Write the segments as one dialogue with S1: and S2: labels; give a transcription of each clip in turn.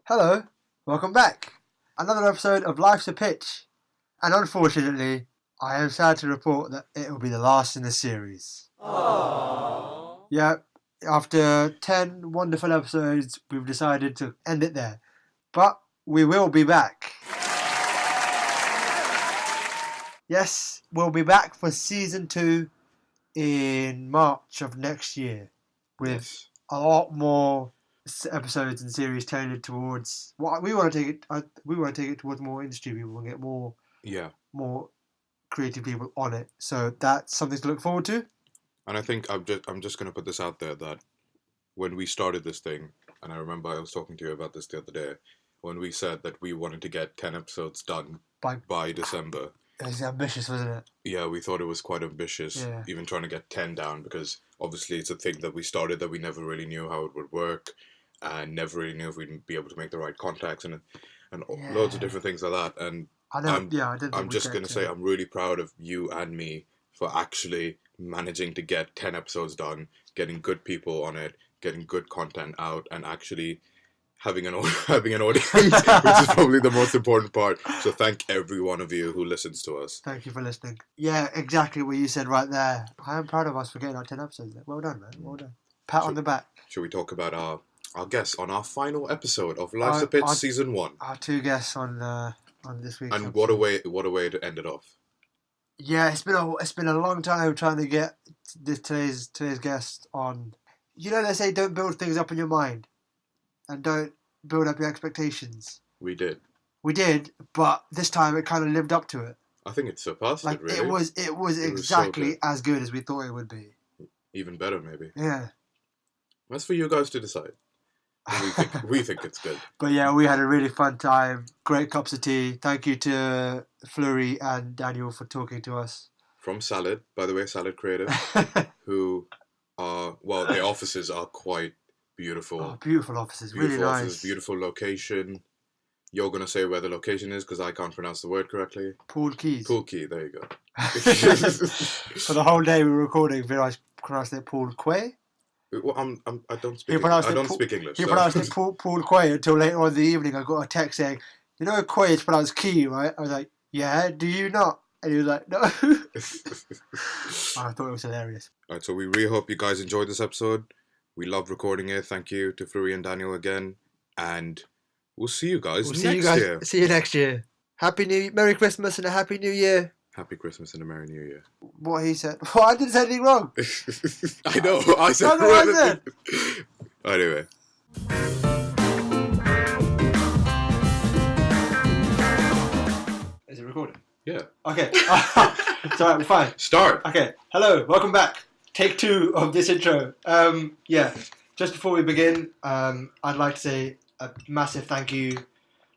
S1: Hello, welcome back. Another episode of Life's a Pitch. And unfortunately, I am sad to report that it will be the last in the series.
S2: Aww.
S1: Yeah, after 10 wonderful episodes, we've decided to end it there. But we will be back. Yes, we'll be back for season 2 in March of next year with a lot more episodes and series tailored towards what we want to take it. We want to take it towards more industry people and get more creative people on it. So that's something to look forward to.
S2: And I think I'm just going to put this out there that when we started this thing, and I remember I was talking to you about this the other day, when we said that we wanted to get 10 episodes done by December.
S1: It was ambitious, wasn't it?
S2: Yeah, we thought it was quite ambitious, even trying to get 10 down, because obviously it's a thing that we started that we never really knew how it would work, and never really knew if we'd be able to make the right contacts and loads of different things like that. And I'm just going to say I'm really proud of you and me for actually managing to get 10 episodes done, getting good people on it, getting good content out, and actually having an audience, which is probably the most important part. So thank every one of you who listens to us.
S1: Thank you for listening. Yeah, exactly what you said right there. I am proud of us for getting our 10 episodes. Well done, man. Well done. Pat on the back.
S2: Should we talk about our guests on our final episode of Life's a Pitch Season 1?
S1: Our 2 guests on this week's
S2: And
S1: episode.
S2: what a way to end it off.
S1: Yeah, it's been a long time trying to get today's guest on. You know, they say don't build things up in your mind. And don't build up your expectations.
S2: We did,
S1: but this time it kind of lived up to it.
S2: I think it surpassed it, really.
S1: It was exactly so as good as we thought it would be.
S2: Even better, maybe.
S1: Yeah.
S2: That's for you guys to decide. We think it's good.
S1: But yeah, we had a really fun time. Great cups of tea. Thank you to Fleurie and Daniel for talking to us.
S2: From Salad, by the way, Salad Creative, who their offices are quite beautiful.
S1: Oh, beautiful offices. Really nice.
S2: Beautiful location. You're going to say where the location is because I can't pronounce the word correctly.
S1: Pool Keys.
S2: Pool Key, there you go.
S1: For the whole day we were recording, I pronounced it Pool Quay.
S2: Well, I don't speak English.
S1: You pronounced it Pool Quay until later on in the evening I got a text saying, you know Quay is pronounced Key, right? I was like, yeah, do you not? And he was like, no. I thought it was hilarious.
S2: Alright, so we really hope you guys enjoyed this episode. We loved recording it. Thank you to Fleurie and Daniel again. And we'll see you guys next year.
S1: See you next year. Merry Christmas and a Happy New Year.
S2: Happy Christmas and a Merry New Year.
S1: What he said. Well, I didn't say anything wrong.
S2: I know. I said
S1: what I said.
S2: Anyway.
S1: Is it recording?
S2: Yeah.
S1: Okay. It's alright, we're fine.
S2: Start.
S1: Okay. Hello, welcome back. Take 2 of this intro. Just before we begin, I'd like to say a massive thank you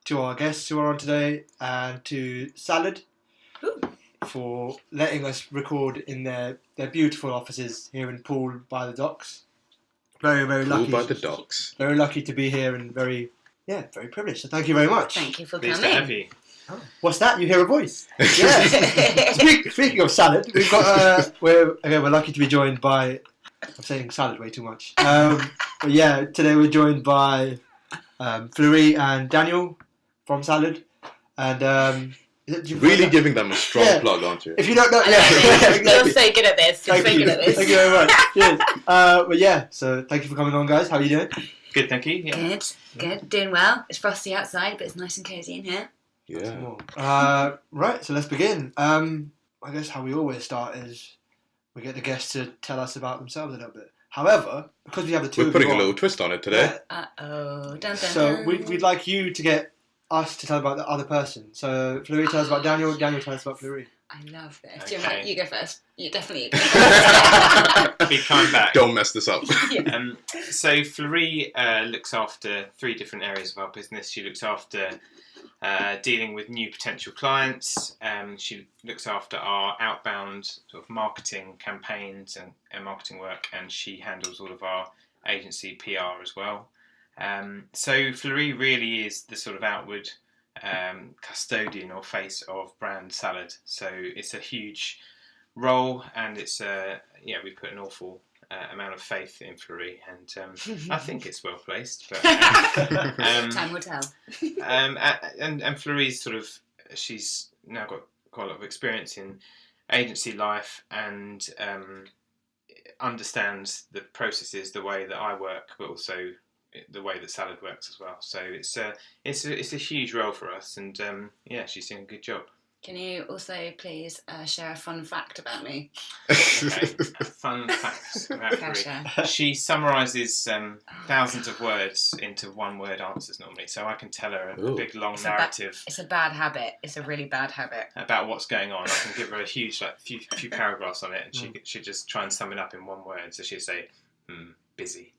S1: to our guests who are on today and to Salad for letting us record in their beautiful offices here in Poole by the Docks. Very, very lucky.
S2: Poole by the Docks.
S1: Very lucky to be here and very privileged. So thank you very much.
S3: Thank you for
S4: Pleased
S3: coming.
S4: to have you.
S1: Oh, what's that? You hear a voice? Yeah. Speaking of Salad, we've got we're lucky to be joined by. I'm saying Salad way too much. But yeah, today we're joined by Fleurie and Daniel from Salad, and
S2: really giving them a strong plug, aren't you?
S1: If you don't know,
S3: You're so good at this.
S1: Thank you very much. Cheers. But yeah, so thank you for coming on, guys. How are you doing?
S4: Good, thank you. Yeah.
S3: Good. Doing well. It's frosty outside, but it's nice and cosy in here.
S2: Yeah.
S1: Right, so let's begin. I guess how we always start is we get the guests to tell us about themselves a little bit. However, because we have the 2
S2: we're putting a little twist on it today.
S3: Uh-oh.
S1: So we'd like you to get us to tell about the other person. So Fleurie tells us about Daniel, Daniel tells us about Fleurie.
S3: I love this.
S4: Okay.
S3: You go first. You definitely go first.
S4: Be kind back.
S2: Don't mess this up.
S4: So Fleurie looks after 3 different areas of our business. She looks after dealing with new potential clients. She looks after our outbound sort of marketing campaigns and marketing work, and she handles all of our agency PR as well. So Fleurie really is the sort of outward custodian or face of brand Salad. So it's a huge role, and it's we put an awful amount of faith in Fleurie, and I think it's well placed. But
S3: time will tell.
S4: and Fleurie's she's now got quite a lot of experience in agency life and understands the processes the way that I work, but also the way that Salad works as well. So it's a huge role for us, and she's doing a good job.
S3: Can you also please share a fun fact about me?
S4: Okay. Fun facts about Fleurie. She summarises thousands of words into one-word answers normally, so I can tell her a big long narrative.
S3: It's a bad habit. It's a really bad habit. About
S4: what's going on. I can give her a huge few paragraphs on it, and she just try and sum it up in one word. So she'll say, busy.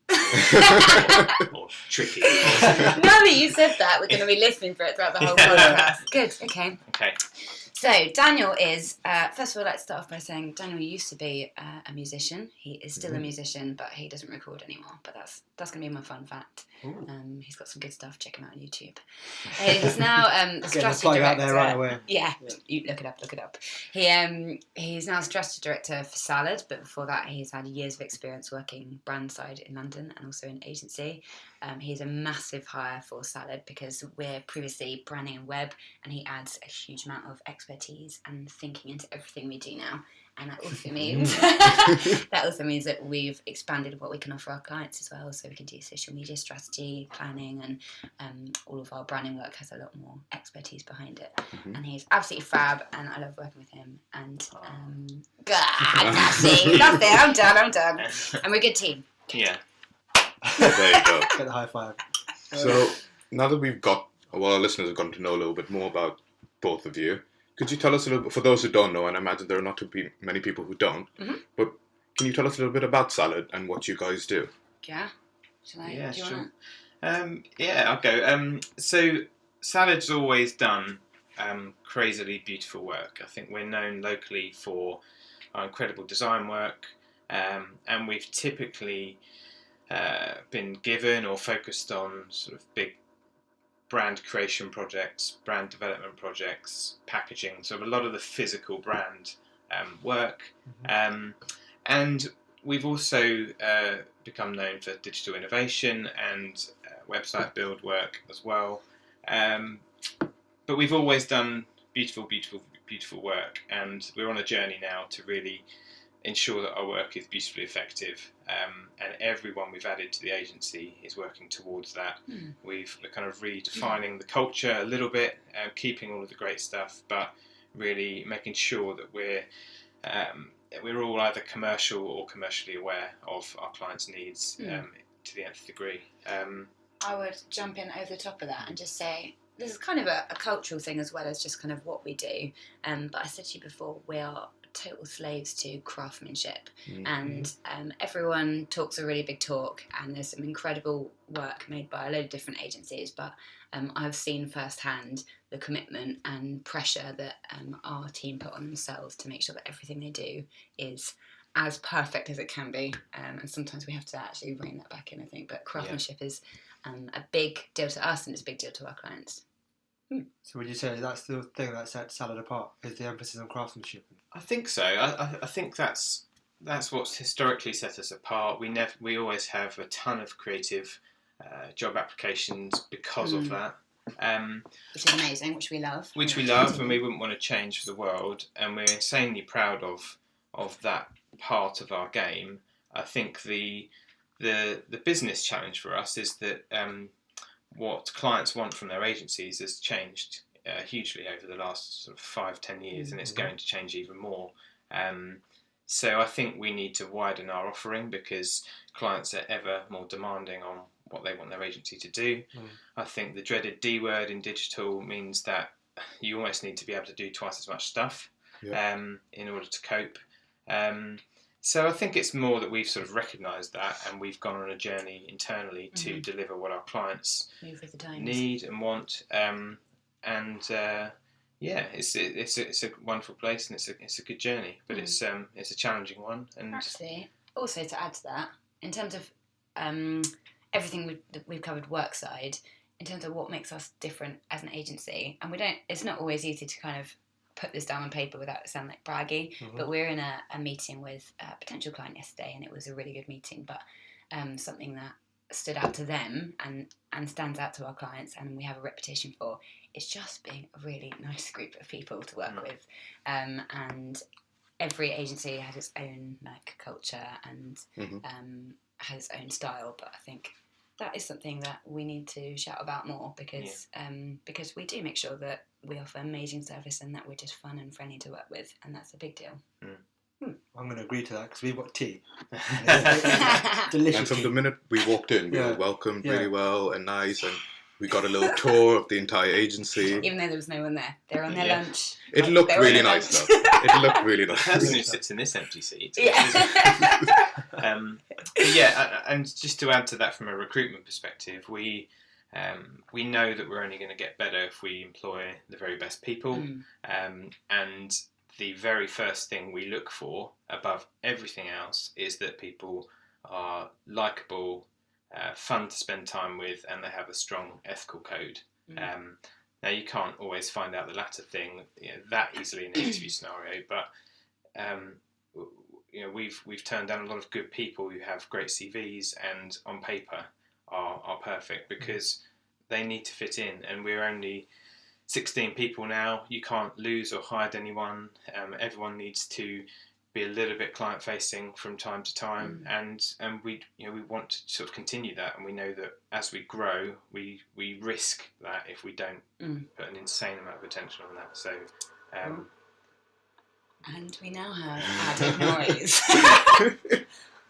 S4: or tricky.
S3: Now that you said that, we're going to be listening for it throughout the whole podcast. Good, okay. So Daniel is, first of all, I'd like to start off by saying Daniel used to be a musician. He is still a musician, but he doesn't record anymore. But that's going to be my fun fact. He's got some good stuff. Check him out on YouTube. He's now a strategy director.
S1: Out there right away.
S3: Yeah, you look it up. He's now a strategy director for Salad, but before that he's had years of experience working brand side in London and also in agency. He's a massive hire for Salad because we're previously branding and web, and he adds a huge amount of expertise and thinking into everything we do now. And that also means that we've expanded what we can offer our clients as well. So we can do social media strategy, planning, and all of our branding work has a lot more expertise behind it. And he's absolutely fab, and I love working with him. And that's it. I'm done. And we're a good team.
S4: Yeah.
S2: There you go.
S1: Get the high five.
S2: So now that we've got, our listeners have gotten to know a little bit more about both of you, could you tell us a little bit, for those who don't know, and I imagine there are not too many people who don't, but can you tell us a little bit about Salad and what you guys do?
S3: Yeah. Shall I?
S4: Yeah,
S3: do you
S4: sure.
S3: Want
S4: I'll go. So Salad's always done crazily beautiful work. I think we're known locally for our incredible design work, and we've typically been given or focused on sort of big brand creation projects, brand development projects, packaging, so a lot of the physical brand work. And we've also become known for digital innovation and website build work as well. But we've always done beautiful work, and we're on a journey now to really ensure that our work is beautifully effective, and everyone we've added to the agency is working towards that. We're kind of redefining the culture a little bit, keeping all of the great stuff, but really making sure that we're all either commercial or commercially aware of our clients' needs to the nth degree.
S3: I would jump in over the top of that and just say this is kind of a cultural thing as well as just kind of what we do. But I said to you before, we are total slaves to craftsmanship, and everyone talks a really big talk, and there's some incredible work made by a load of different agencies, but I've seen firsthand the commitment and pressure that our team put on themselves to make sure that everything they do is as perfect as it can be, and sometimes we have to actually rein that back in, I think, but craftsmanship is a big deal to us, and it's a big deal to our clients.
S1: So would you say that's the thing that sets Salad apart, is the emphasis on craftsmanship?
S4: I think so. I think that's what's historically set us apart. We always have a ton of creative job applications because of that.
S3: Which is amazing, which we love.
S4: And we wouldn't want to change for the world, and we're insanely proud of that part of our game. I think the business challenge for us is that what clients want from their agencies has changed hugely over the last sort of 5-10 years, and it's going to change even more. So I think we need to widen our offering because clients are ever more demanding on what they want their agency to do. I think the dreaded D word in digital means that you almost need to be able to do twice as much stuff in order to cope. So I think it's more that we've sort of recognised that, and we've gone on a journey internally to deliver what our clients need and want. It's a wonderful place, and it's a good journey, but it's a challenging one. And
S3: actually, also to add to that, in terms of everything we've covered work side, in terms of what makes us different as an agency, and it's not always easy to kind of put this down on paper without it sounding like braggy, but we're in a meeting with a potential client yesterday, and it was a really good meeting, but something that stood out to them and stands out to our clients and we have a reputation for is just being a really nice group of people to work with, and every agency has its own like culture and has its own style, but I think that is something that we need to shout about more because we do make sure that we offer amazing service and that we're just fun and friendly to work with, and that's a big deal.
S1: I'm going to agree to that because we've got tea.
S2: Delicious. And from the minute we walked in, we were welcomed really well and nice, and we got a little tour of the entire agency.
S3: Even though there was no one there. They're on their lunch.
S2: It looked really nice, though. It looked really nice.
S4: The person who sits in this empty seat. And just to add to that from a recruitment perspective, we know that we're only going to get better if we employ the very best people. And the very first thing we look for above everything else is that people are likeable, fun to spend time with, and they have a strong ethical code. Now, you can't always find out the latter thing that easily in an interview scenario, but we've turned down a lot of good people who have great CVs and on paper are perfect because they need to fit in, and we're only 16 people now. You can't lose or hide anyone. Everyone needs to be a little bit client facing from time to time, and we want to sort of continue that, and we know that as we grow we risk that if we don't put an insane amount of attention on that. So
S3: and we now have added noise.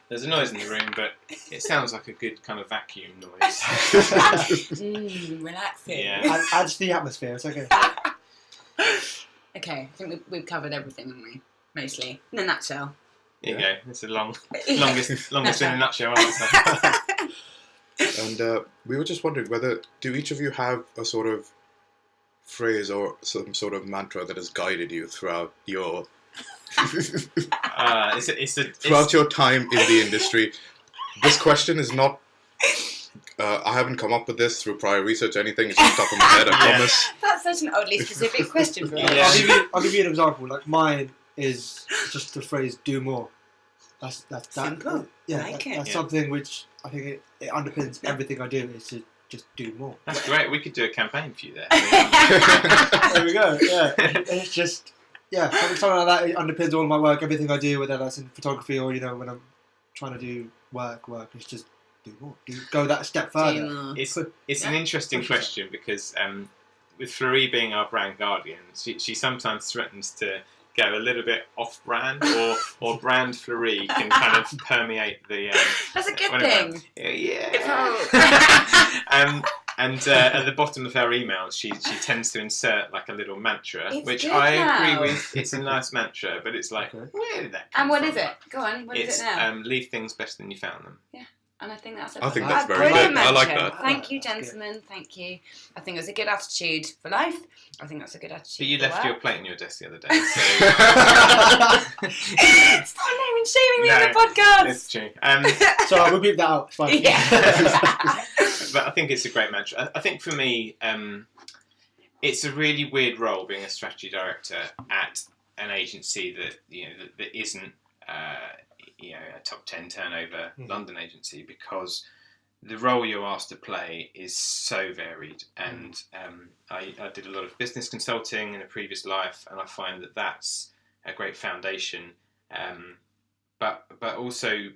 S4: There's a noise in the room, but it sounds like a good kind of vacuum noise.
S3: Relaxing.
S1: Yeah. Adds to the atmosphere. It's okay.
S3: Okay, I think we've covered everything, haven't we? Mostly. In a nutshell.
S4: There you go. It's the longest in a nutshell answer.
S2: And we were just wondering do each of you have a sort of phrase or some sort of mantra that has guided you throughout your throughout your time in the industry? This question is not. I haven't come up with this through prior research or anything. It's just top of my head. I promise.
S3: That's such an oddly specific question for me.
S1: I'll give you an example. Like mine is just the phrase "do more." That's
S3: simple.
S1: That's something which I think it underpins everything I do. Is to just do more.
S4: That's great. We could do a campaign for you there.
S1: There we go. Yeah, it's just something like that. It underpins all my work, everything I do, whether that's in photography or when I'm trying to do work. It's just do more. Go that step further.
S4: It's an interesting question because with Fleurie being our brand guardian, she sometimes threatens to go a little bit off-brand, or brand Fleurie can kind of permeate the.
S3: That's a good thing.
S4: And at the bottom of her emails, she tends to insert like a little mantra, which I agree with. It's a nice mantra, but it's like, where did that come
S3: from? And what
S4: from?
S3: is it? Go on, what is it now?
S4: Leave things better than you found them.
S3: Yeah. And I think that's
S2: that's very good. I like that.
S3: Thank you, gentlemen. Thank you. I think it's a good attitude for life. I think that's a good attitude.
S4: But you left your plate on your desk the other day. So
S3: stop naming shaming me on the podcast.
S4: It's true.
S1: So we'll beep that out. It's fine.
S3: Yeah.
S4: But I think it's a great mantra. I think for me, it's a really weird role being a strategy director at an agency that isn't. A top 10 turnover London agency, because the role you're asked to play is so varied, and I did a lot of business consulting in a previous life, and I find that that's a great foundation, but also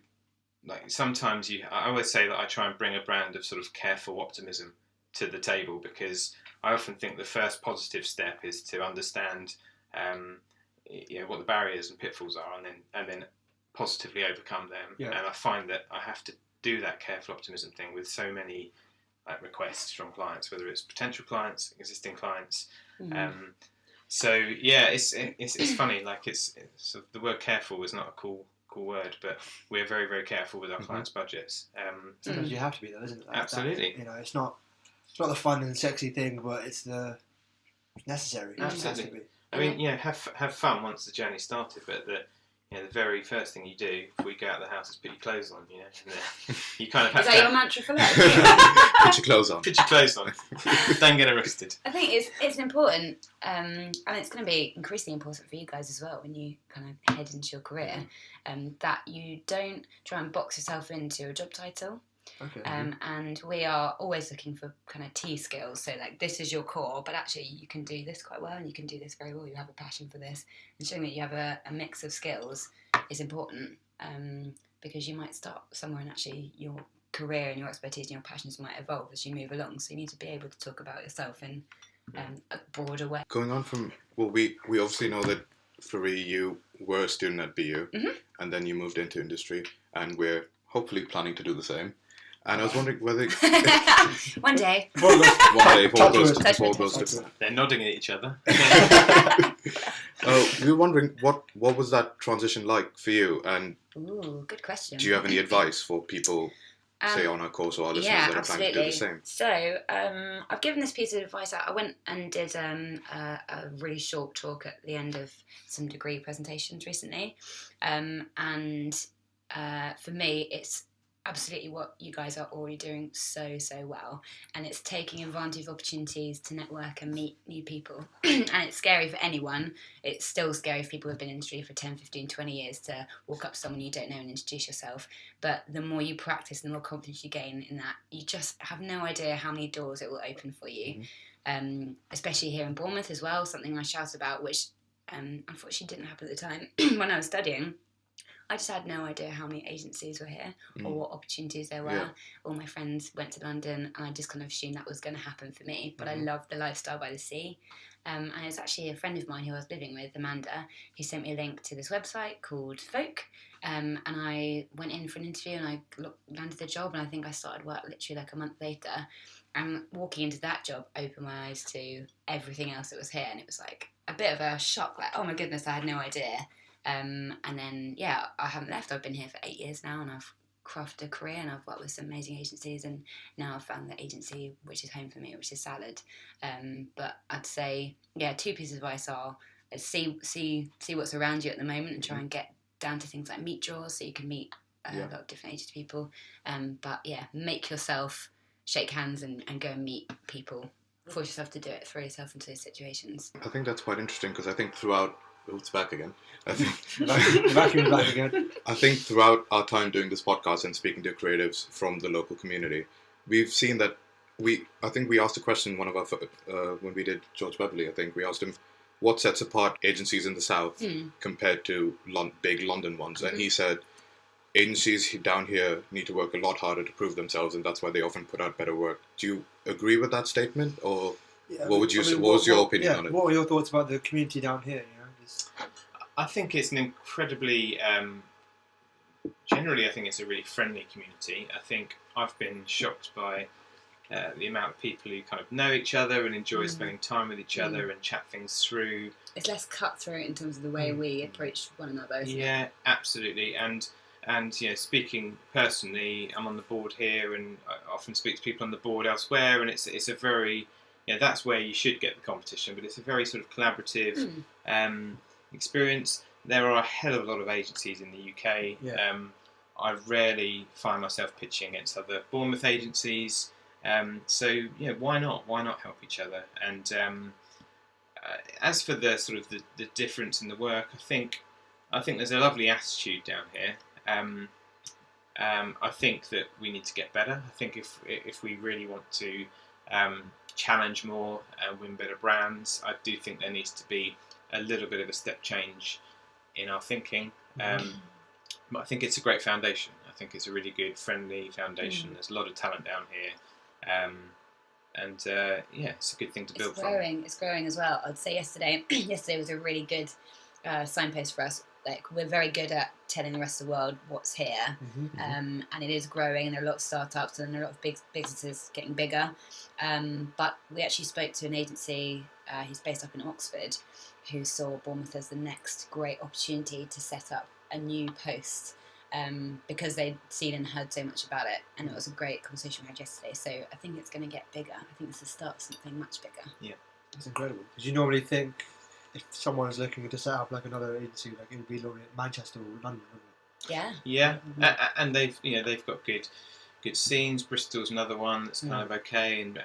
S4: like sometimes I always say that I try and bring a brand of sort of careful optimism to the table, because I often think the first positive step is to understand what the barriers and pitfalls are, and then positively overcome them. And I find that I have to do that careful optimism thing with so many requests from clients, whether it's potential clients, existing clients. It's funny. Like it's the word careful is not a cool word, but we're very, very careful with our clients' budgets.
S1: Sometimes you have to be, though, isn't it?
S4: Absolutely.
S1: It's not the fun and sexy thing, but it's necessary.
S4: Absolutely. I mean, have fun once the journey started, but the very first thing you do if we go out of the house is put your clothes on, and you kind of have
S3: Is that your mantra for life?
S2: Put your clothes on.
S4: Put your clothes on. Don't get arrested.
S3: I think it's important, and it's going to be increasingly important for you guys as well when you kind of head into your career, that you don't try and box yourself into a job title.
S1: Okay.
S3: And we are always looking for kind of T skills. So like this is your core, but actually you can do this quite well and you can do this very well. You have a passion for this. And showing that you have a mix of skills is important, because you might start somewhere and actually your career and your expertise and your passions might evolve as you move along. So you need to be able to talk about yourself in a broader way.
S2: Going on from, well, we obviously know that, Fleurie, you were a student at BU, and then you moved into industry, and we're hopefully planning to do the same. And I was wondering whether...
S3: One day.
S2: One day, if all goes to...
S4: They're nodding at each other.
S2: We were wondering, what was that transition like for you? And
S3: Ooh, good question.
S2: do you have any advice for people, say, on our course or our listeners that are planning to do the same?
S3: So, I've given this piece of advice out. I went and did a really short talk at the end of some degree presentations recently. And for me, it's absolutely what you guys are already doing so well, and it's taking advantage of opportunities to network and meet new people. And it's scary for anyone. It's still scary for people who've been in the industry for 10, 15, 20 years to walk up to someone you don't know and introduce yourself. But the more you practice, the more confidence you gain in that, you just have no idea how many doors it will open for you. Especially here in Bournemouth as well, something I shout about, which unfortunately didn't happen at the time when I was studying. I just had no idea how many agencies were here or what opportunities there were.
S2: Yeah.
S3: All my friends went to London and I just kind of assumed that was going to happen for me. But I loved the lifestyle by the sea. And it was actually a friend of mine who I was living with, Amanda, who sent me a link to this website called Folk. And I went in for an interview and I landed the job, and I think I started work literally like a month later. And walking into that job opened my eyes to everything else that was here. And it was like a bit of a shock, like, oh my goodness, I had no idea. And then, I haven't left. I've been here for 8 years now, and I've crafted a career, and I've worked with some amazing agencies, and now I've found the agency which is home for me, which is Salad. But I'd say, two pieces of advice are see what's around you at the moment and try and get down to things like meet draws, so you can meet a lot of different agency people. But make yourself shake hands and go and meet people. Force yourself to do it. Throw yourself into those situations.
S2: I think that's quite interesting, because I think throughout... Oh, it's back again. I think
S1: The vacuum is back again.
S2: I think throughout our time doing this podcast and speaking to creatives from the local community, we've seen that I think we asked a question one of our when we did George Beverley. I think we asked him what sets apart agencies in the south compared to big London ones, and he said agencies down here need to work a lot harder to prove themselves, and that's why they often put out better work. Do you agree with that statement, or what would you? What was your opinion on it?
S1: What were your thoughts about the community down here?
S4: I think it's an incredibly, generally I think it's a really friendly community. I think I've been shocked by the amount of people who kind of know each other and enjoy spending time with each other and chat things through.
S3: It's less cutthroat in terms of the way we approach one another.
S4: Yeah, absolutely. And speaking personally, I'm on the board here, and I often speak to people on the board elsewhere, and it's a very, that's where you should get the competition, but it's a very sort of collaborative experience. There are a hell of a lot of agencies in the UK. I rarely find myself pitching against other Bournemouth agencies. So why not? Why not help each other? And as for the sort of the difference in the work, I think there's a lovely attitude down here. I think that we need to get better. I think if we really want to challenge more, win better brands, I do think there needs to be a little bit of a step change in our thinking. But I think it's a great foundation. I think it's a really good, friendly foundation. There's a lot of talent down here. It's a good thing to build from.
S3: It's growing as well. I'd say yesterday was a really good signpost for us. Like, we're very good at telling the rest of the world what's here, and it is growing, and there are a lot of startups and there are a lot of big businesses getting bigger. But we actually spoke to an agency who's based up in Oxford, who saw Bournemouth as the next great opportunity to set up a new post, because they'd seen and heard so much about it, and it was a great conversation we had yesterday. So I think it's going to get bigger. I think it's the start of something much bigger.
S4: Yeah,
S1: that's incredible. Did you normally think if someone's looking to set up like another agency, like it would be Manchester or London, wouldn't
S3: Yeah.
S4: Yeah, and they've got good scenes. Bristol's another one that's kind of okay, and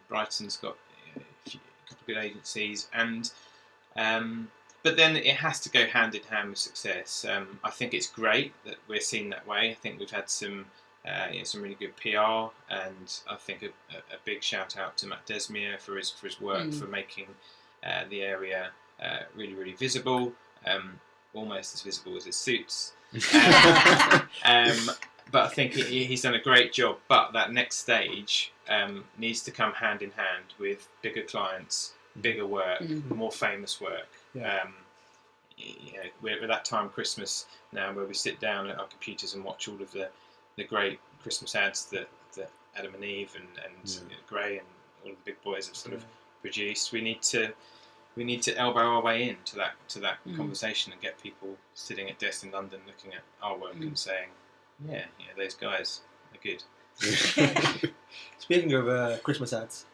S4: Brighton's got a couple of good agencies, and but then it has to go hand in hand with success. I think it's great that we're seen that way. I think we've had some really good PR, and I think a big shout out to Matt Desmier for his work for making the area really, really visible, almost as visible as his suits. But I think he's done a great job. But that next stage needs to come hand in hand with bigger clients, bigger work, more famous work.
S1: Yeah.
S4: We're at that time of Christmas now where we sit down at our computers and watch all of the great Christmas ads that Adam and Eve and Gray and all the big boys have sort of produced. We need to elbow our way into that conversation and get people sitting at desks in London looking at our work and saying, those guys are good.
S1: Speaking of Christmas ads.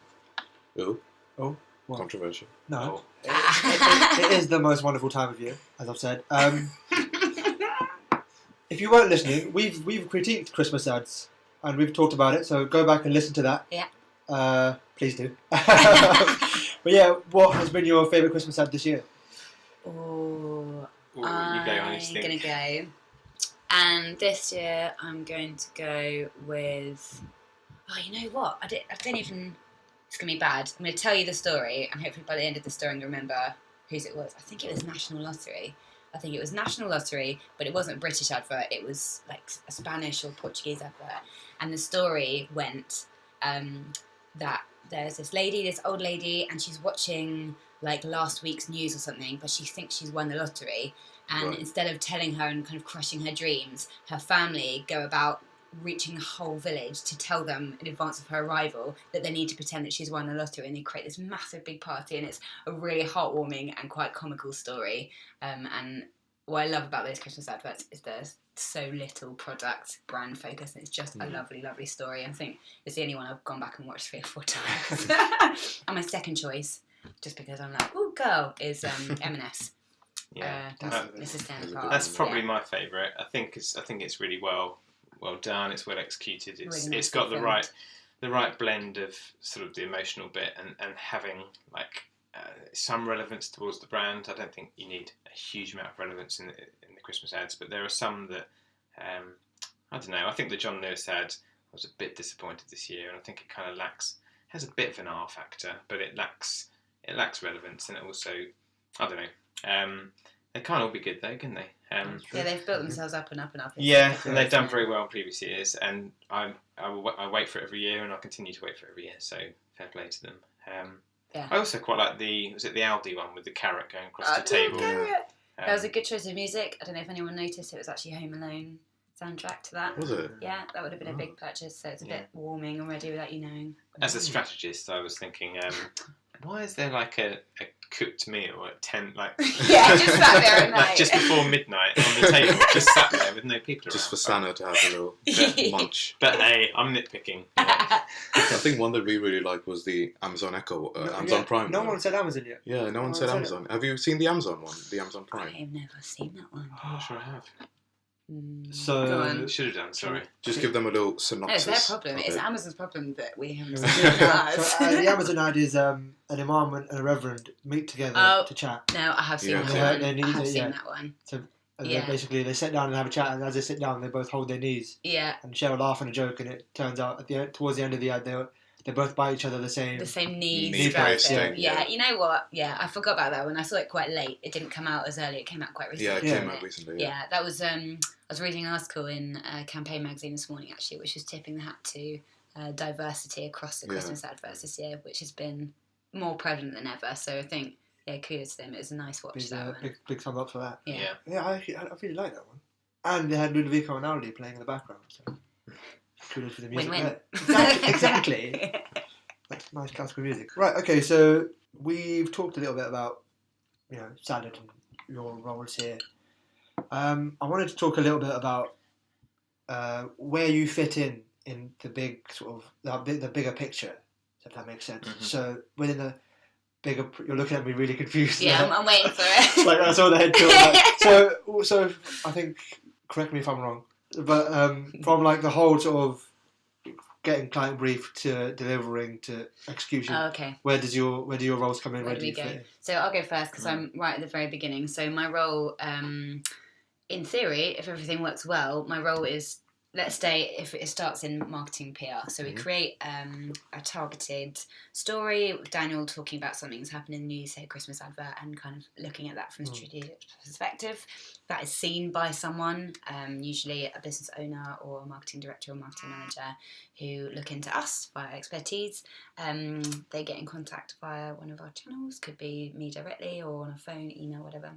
S2: Oh,
S1: what?
S2: controversial.
S1: No, it is the most wonderful time of year, as I've said. If you weren't listening, we've critiqued Christmas ads and we've talked about it. So go back and listen to that.
S3: Yeah.
S1: Please do. But yeah, what has been your favourite Christmas ad this year?
S3: Oh,
S4: Ooh, you go,
S3: I'm gonna go. And this year I'm going to go with. Oh, you know what? I don't even. It's gonna be bad. I'm gonna tell you the story, and hopefully by the end of the story, you'll remember whose it was. I think it was National Lottery. But it wasn't a British advert. It was like a Spanish or Portuguese advert. And the story went that there's this old lady, and she's watching like last week's news or something, but she thinks she's won the lottery. And instead of telling her and kind of crushing her dreams, her family go about reaching the whole village to tell them in advance of her arrival that they need to pretend that she's won the lottery, and they create this massive big party, and it's a really heartwarming and quite comical story. And what I love about those Christmas adverts is there's so little product brand focus, and it's just a lovely, lovely story. I think it's the only one I've gone back and watched 3 or 4 times. And my second choice, just because I'm like, ooh, girl, is M&S.
S4: Yeah,
S3: Mrs. Tanner.
S4: That's probably my favourite. I think it's really well done. It's well executed. It's got the right blend of sort of the emotional bit and having like some relevance towards the brand. I don't think you need a huge amount of relevance in the Christmas ads, but there are some that I don't know. I think the John Lewis ad was a bit disappointed this year, and I think it kind of has a bit of an R factor, but it lacks relevance, and it also, I don't know. They can't all be good though, can they?
S3: They've built themselves up and up and up.
S4: Yeah, and they've done very well in previous years, and I wait for it every year, and I'll continue to wait for it every year. So fair play to them. I also quite like the Aldi one with the carrot going across the table.
S3: That was a good choice of music. I don't know if anyone noticed, it was actually Home Alone soundtrack to that.
S2: Was it?
S3: Yeah, that would have been a big purchase, so it's a bit warming already without you knowing.
S4: As a strategist, I was thinking, why is there like a cooked meal at 10, like
S3: yeah, just sat there at night.
S4: like just before midnight on the table, just sat there with no people around.
S2: Just for Santa to have a little munch.
S4: But hey, I'm nitpicking.
S2: I think one that we really liked was the Amazon Echo, Amazon Prime.
S1: No one said Amazon yet.
S2: Yeah, no one said Amazon. Have you seen the Amazon one? The Amazon Prime?
S3: I have never seen that one.
S4: I'm not sure I have.
S1: So
S4: Should have done. Sorry.
S2: Just give them a little
S3: No,
S2: synopsis.
S3: it's their problem. It's Amazon's problem that we haven't seen
S1: so,
S3: it.
S1: the Amazon ad is an imam and a reverend meet together to chat.
S3: No, I have seen
S2: Yeah.
S3: that one.
S1: They
S3: I have
S1: need-
S3: seen
S1: yeah.
S3: that one.
S1: And
S3: Yeah.
S1: then basically they sit down and have a chat, and as they sit down, they both hold their knees
S3: Yeah,
S1: and share a laugh and a joke. And it turns out towards the end of the ad, they both buy each other the same.
S3: the same knee
S2: Knee
S3: strap
S2: brace
S3: thing.
S2: thing,
S3: Yeah,
S2: yeah.
S3: you know what? Yeah, I forgot about that one. I saw it quite late. It didn't come out as early. It came out quite recently.
S2: Yeah, it
S1: Yeah.
S2: came out recently.
S3: Yeah, that was. I was reading an article in Campaign magazine this morning actually, which was tipping the hat to diversity across the Christmas adverts this year, which has been more prevalent than ever. So I think, kudos to them. It was a nice watch.
S1: Big thumbs up for that.
S3: Yeah.
S1: Yeah, I really like that one. And they had Ludovico and Aldi playing in the background. So kudos for the music.
S3: Win-win.
S1: there. Exactly. That's nice classical music. Right. Okay. So we've talked a little bit about salad and your roles here. I wanted to talk a little bit about where you fit in the big sort of the bigger picture, if that makes sense.
S4: Mm-hmm.
S1: So within bigger. You're looking at me really confused.
S3: Yeah, I'm waiting for it.
S1: Like I saw the head tilt. Like, so I think, correct me if I'm wrong, but from like the whole sort of getting client brief to delivering to execution.
S3: Oh, okay.
S1: Where do your roles come in?
S3: Where do we go? So I'll go first because I'm right at the very beginning. So my role, in theory, if everything works well, my role is, let's say if it starts in marketing PR. So we create a targeted story with Daniel talking about something that's happened in the news, say a Christmas advert, and kind of looking at that from a strategic perspective. That is seen by someone, usually a business owner or a marketing director or marketing manager, who look into us via expertise. They get in contact via one of our channels, could be me directly or on a phone, email, whatever.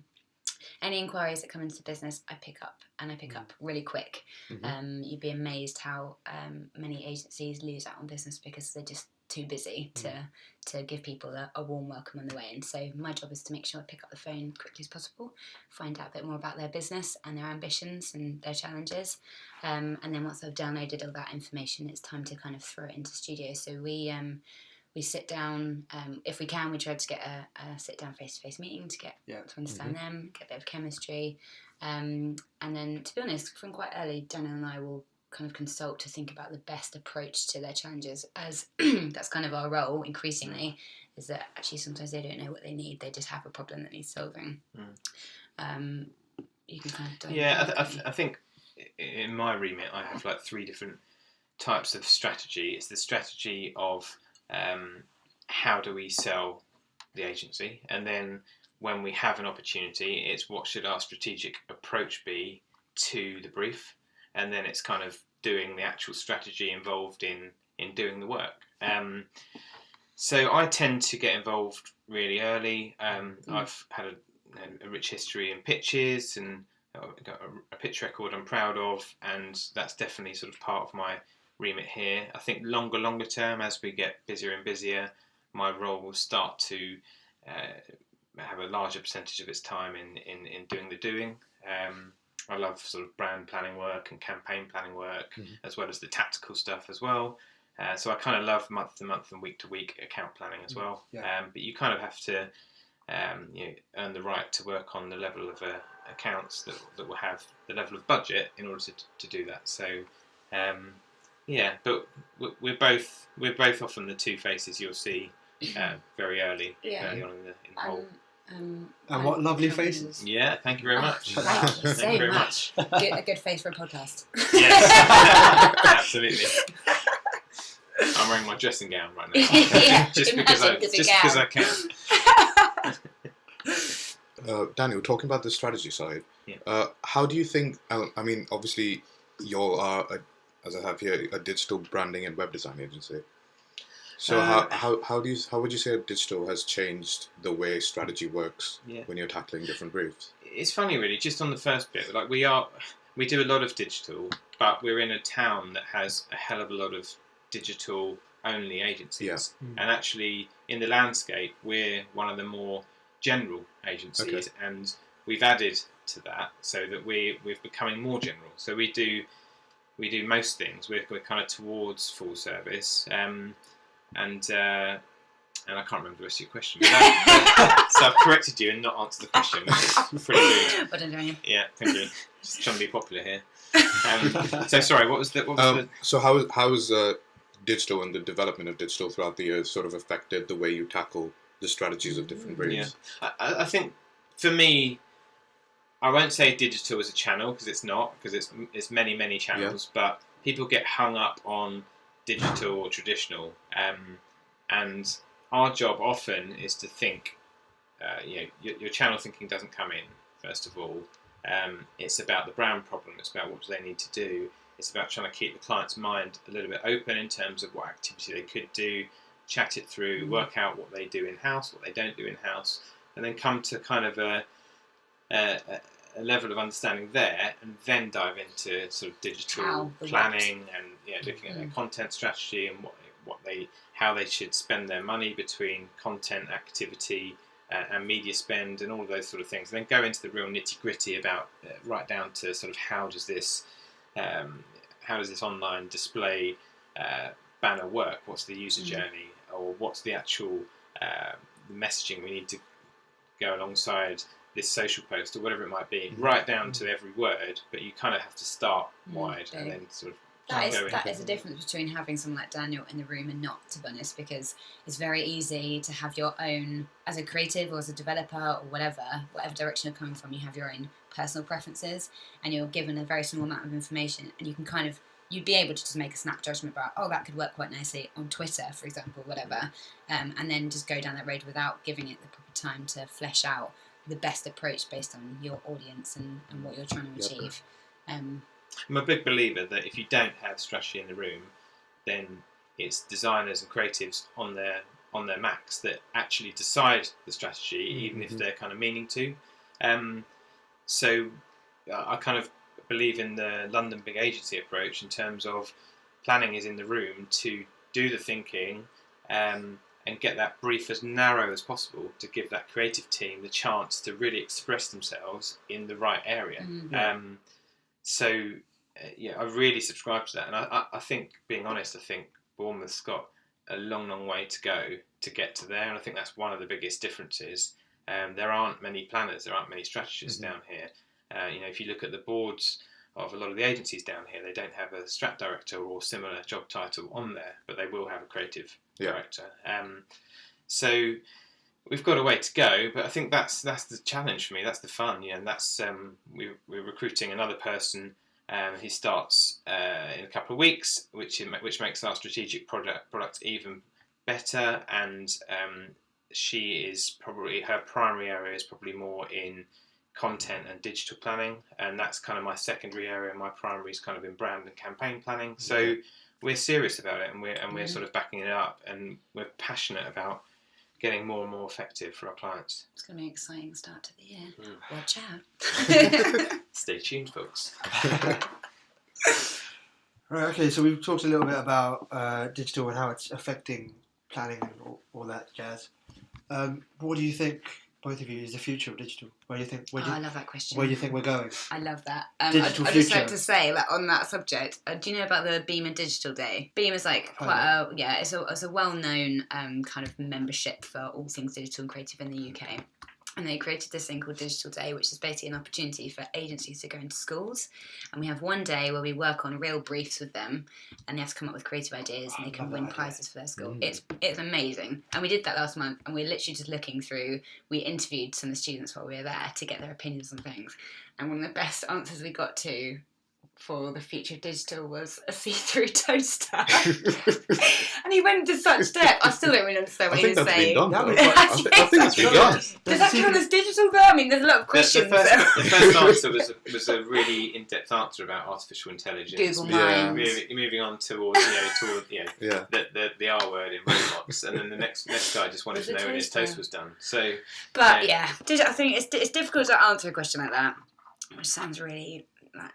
S3: Any inquiries that come into the business, I pick up, and I pick up really quick. You'd be amazed how many agencies lose out on business because they're just too busy to give people a warm welcome on the way in. So my job is to make sure I pick up the phone quickly as possible, find out a bit more about their business and their ambitions and their challenges. And then once I've downloaded all that information, it's time to kind of throw it into studio. So we sit down, if we can, we try to get a sit-down face-to-face meeting to get to understand them, get a bit of chemistry. And then, to be honest, from quite early, Daniel and I will kind of consult to think about the best approach to their challenges, as that's kind of our role increasingly, is that actually sometimes they don't know what they need, they just have a problem that needs solving. You can kind of
S4: I think in my remit I have like 3 different types of strategy. It's the strategy of how do we sell the agency, and then when we have an opportunity, it's what should our strategic approach be to the brief, and then it's kind of doing the actual strategy involved in doing the work. So I tend to get involved really early. I've had a rich history in pitches, and I've got a pitch record I'm proud of, and that's definitely sort of part of my remit here. I think longer term, as we get busier and busier, my role will start to have a larger percentage of its time in doing the doing. I love sort of brand planning work and campaign planning work, as well as the tactical stuff as well. So I kind of love month to month and week to week account planning as well. But you kind of have to earn the right to work on the level of accounts that will have the level of budget in order to do that. So but we're both often the two faces you'll see very early on in the whole.
S1: And what lovely faces!
S4: Yeah, thank you very much.
S3: Thank you so much. A good face for a podcast.
S4: Yes, absolutely. I'm wearing my dressing gown right now, just because I can.
S2: Daniel, talking about the strategy side, how do you think? I mean, obviously, you are, as I have here, a digital branding and web design agency. So how would you say digital has changed the way strategy works when you're tackling different briefs?
S4: It's funny, really. Just on the first bit, like we do a lot of digital, but we're in a town that has a hell of a lot of digital only agencies, and actually in the landscape we're one of the more general agencies, and we've added to that so that we're becoming more general. So we do most things. We're kind of towards full service. And I can't remember the rest of your question. So I've corrected you and not answered the question, which is pretty good.
S3: Well done, Daniel.
S4: Yeah, thank you. Just trying to be popular here. So sorry, what was the?
S2: So how is digital and the development of digital throughout the years sort of affected the way you tackle the strategies of different briefs?
S4: Yeah, I think for me, I won't say digital is a channel because it's not, because it's many channels, but people get hung up on digital or traditional, and our job often is to think, your channel thinking doesn't come in first of all. It's about the brand problem, it's about what do they need to do, it's about trying to keep the client's mind a little bit open in terms of what activity they could do, chat it through, work out what they do in-house, what they don't do in-house, and then come to kind of a level of understanding there, and then dive into sort of digital planning and looking at their content strategy and how they should spend their money between content, activity, and media spend, and all of those sort of things. And then go into the real nitty gritty about right down to sort of how does this online display banner work? What's the user journey, or what's the actual the messaging we need to go alongside this social post or whatever it might be, right down to every word. But you kind of have to start wide and then sort of.
S3: That is the difference between having someone like Daniel in the room and not, to be honest, because it's very easy to have your own, as a creative or as a developer or whatever direction you're coming from, you have your own personal preferences and you're given a very small amount of information and you can kind of, you'd be able to just make a snap judgment about, oh, that could work quite nicely on Twitter, for example, whatever, and then just go down that road without giving it the proper time to flesh out the best approach based on your audience and what you're trying to achieve.
S4: I'm a big believer that if you don't have strategy in the room, then it's designers and creatives on their max that actually decide the strategy, even if they're kind of meaning to. So I kind of believe in the London big agency approach in terms of planning is in the room to do the thinking and get that brief as narrow as possible to give that creative team the chance to really express themselves in the right area. So, I really subscribe to that. And I think, being honest, I think Bournemouth's got a long, long way to go to get to there. And I think that's one of the biggest differences. There aren't many planners, there aren't many strategists down here. If you look at the boards of a lot of the agencies down here, they don't have a strat director or similar job title on there, but they will have a creative director. So we've got a way to go, but I think that's the challenge for me. That's the fun, and that's we're recruiting another person. He starts in a couple of weeks, which makes our strategic product even better. And she is probably, her primary area is probably more in content and digital planning, and that's kind of my secondary area. My primary is kind of in brand and campaign planning. So we're serious about it, and we're sort of backing it up, and we're passionate about getting more and more effective for our clients.
S3: It's going to be an exciting start to the year. Watch out.
S4: Stay tuned, folks.
S1: Right, okay, so we've talked a little bit about digital and how it's affecting planning and all that jazz. What do you think, both of you, is the future of digital? I love that question. Where do you think we're going?
S3: I love that.
S1: Digital
S3: I'd
S1: future.
S3: just like to say that on that subject, do you know about the Beamer Digital Day? Beamer is like quite it's a well-known kind of membership for all things digital and creative in the UK. And they created this thing called Digital Day, which is basically an opportunity for agencies to go into schools. And we have one day where we work on real briefs with them, and they have to come up with creative ideas, and they can win prizes for their school. It's amazing. And we did that last month, and we're literally just looking through. We interviewed some of the students while we were there to get their opinions on things. And one of the best answers we got to for the future of digital was a see-through toaster. And he went into such depth. I still don't really understand what he was saying.
S2: I think that's been done.
S3: Does that count as digital though? I mean, there's a lot of questions.
S4: The first answer was a really in-depth answer about artificial intelligence.
S3: Google Minds.
S4: Moving on toward the R word in robots, and then the next guy just wanted to know when his toast was done. So,
S3: but I think it's difficult to answer a question like that, which sounds really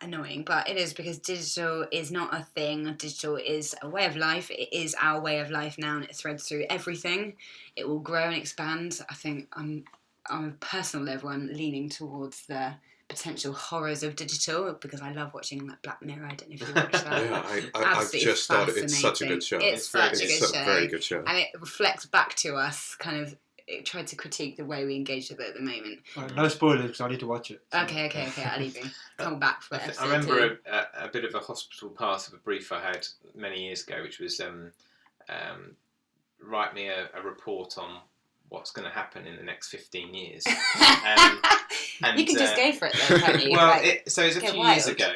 S3: annoying, but it is, because digital is not a thing. Digital is a way of life. It is our way of life now, and it threads through everything. It will grow and expand. I think on a personal level, I'm leaning towards the potential horrors of digital, because I love watching that Black Mirror. I don't know if you watch that.
S2: I've just started. It's such a good show.
S3: It's such a good show.
S2: Very good show,
S3: and it reflects back to us kind of. It tried to critique the way we engage with it at the moment.
S1: Right, no spoilers, because I need to watch it. So.
S3: Okay, I'll leave you. Come back for episode
S4: I remember a bit of a hospital pass of a brief I had many years ago, which was write me a report on what's going to happen in the next 15 years. And
S3: you can just go for it though, can't you?
S4: Well, so it was a few years ago.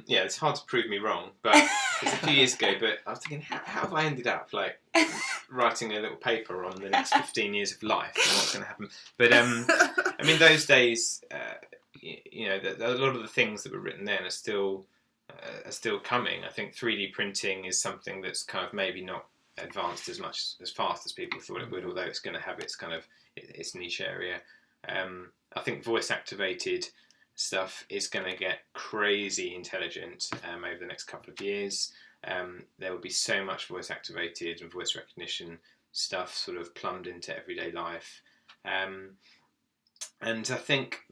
S4: It's hard to prove me wrong, but it's a few years ago. But I was thinking, how have I ended up writing a little paper on the next 15 years of life and what's going to happen? But I mean, those days, a lot of the things that were written then are still coming. I think 3D printing is something that's kind of maybe not advanced as fast as people thought it would, although it's going to have its kind of its niche area. I think voice activated stuff is going to get crazy intelligent over the next couple of years. There will be so much voice activated and voice recognition stuff sort of plumbed into everyday life. And I think